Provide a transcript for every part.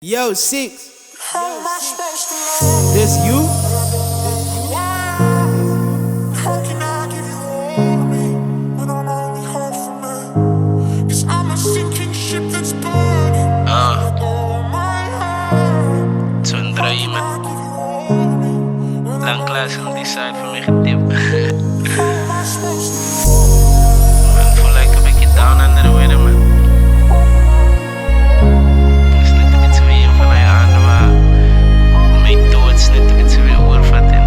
Yo, Six. This you? How can I give you all of me when I'm only half a man? 'Cause I'm a sinking ship that's burning. Oh my heart. Tundra How can iemand. I give you all of me when Lang I'm klas aan die side van mij getipt. How am I supposed to know? Man, voel like een beetje down under the weather, man. Het is net een beetje weer een van die handen waar mijn dood is net een beetje weer oorvatten.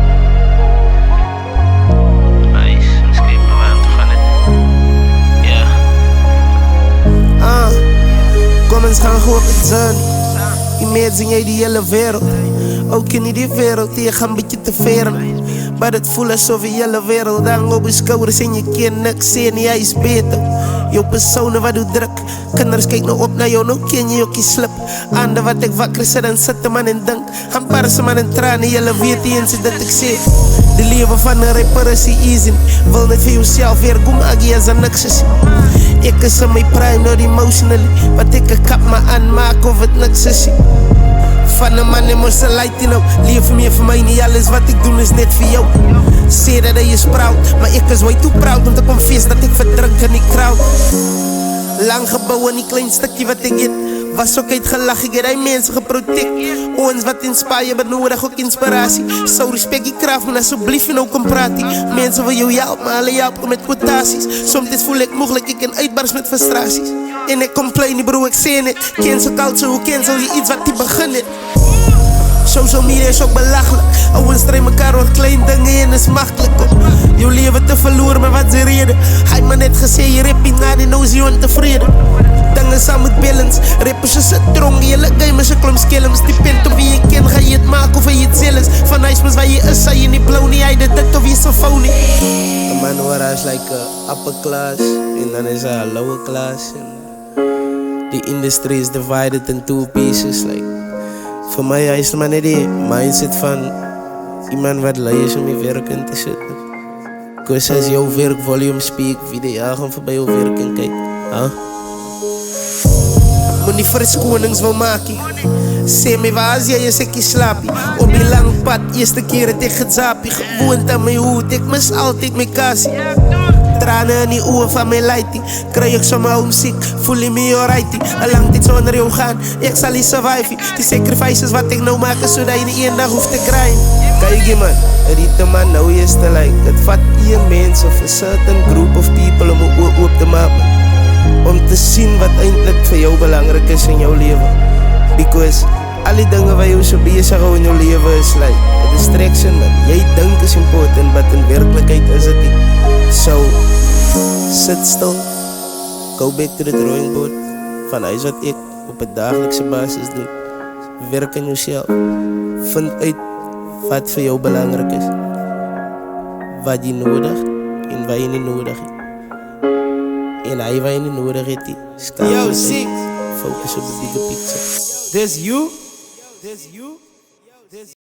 Nice, misschien maar waar te gaan het. Ja. Kom eens gaan gewoon op het zon. Die meid zing jij die hele wereld. Ook in die wereld, die gaan een beetje te veren. Maar het voelt alsof je hele wereld hang op je schouders en je kan niks zien, jij is beter. Jouw personen wat doet druk. Kinders kijken nou op naar jou, nou ken je ook je slip. Ander wat ik wakker zit en zit man en denk. Gaan parsen man en tranen, jullie weet eens dat ik zeg. De leven van een rapper is easy. Wil net voor jezelf weer goed maken als er niks is. Ik is in mijn prime, not emotionally. Wat ik een kap me aanmaak of het niks is. Van een man in mijn lighting op. Leef meer voor mij, niet alles wat ik doe is net voor jou. Zeg dat hij is proud, maar ik is way too proud om te confess dat ik verdrink en ik trouw. Lang gebouwen, die klein stukje wat ik get. Was ook uitgelach, ik heb die mensen geprotect. Ons wat inspire, maar nodig ook inspiratie. Zo respect je kracht, maar alsjeblieft en ook kom praten. Mensen wil jou helpen, maar alle helpen met quotaties. Soms voel ik mogelijk, ik kan uitbarst met frustraties. En ik complain, die bro, ik zie het. Cancel culture, hoe cancel je iets wat die beginnen? Social media is ook belachelijk. Ouwen strijden elkaar door klein dingen en is makkelijk. Je leven te verloren, maar wat ze reden. Hij me net gezegd, je ripping naar die noos, je ontevreden. Dingen samen met balance. Rippers is het dronk, je lukt game is een klom skillums. Die pint op wie je kent, ga je het maken of je het zelfs. Van ijsmus waar je is, zei je niet blauw, niet hij de dit of je zo phony. Een man waar hij is like upper class en dan is hij lower class. The industry is divided in two pieces, like. Voor mij is het maar net die mindset van iemand wat lui is om je werk in te zetten. Dus als jouw werkvolume speak, wie de jagen voorbij jouw werk in kijkt. Moet niet fris konings wil maken. Zeg me waar als jij je slaapie. Op die lang pad, eerste keer het ik het zaapie. Gewoond aan mijn hoed, ik mis altijd mijn kassie. Tranen in die ogen van mijn lighting. Krijg ik zomaar homesick, voel ik me alrighty. Al lang dit zonder jou gaan, ik zal niet surviven. Die sacrifices wat ik nou maak, zodat je niet één dag hoeft te krijgen. Kijk man, riet man, nou is te like. Het vat één mens of een certain group of people om een oor op te maken. Om te zien wat eindelijk voor jou belangrijk is in jouw leven. Because alle dingen waar je zo bezig houdt in jouw leven is like a distraction man. Jij denkt is important, maar in werkelijkheid is het niet. So, sit stil. Go back to the drawing board. Vanuit wat ik op een dagelijkse basis doe. Werk aan jezelf. Vind uit wat voor jou belangrijk is. Wat je nodig en wat je niet nodig hebt. En hij wat je niet nodig hebt. Yo, Six. Focus op de bigger picture. This you?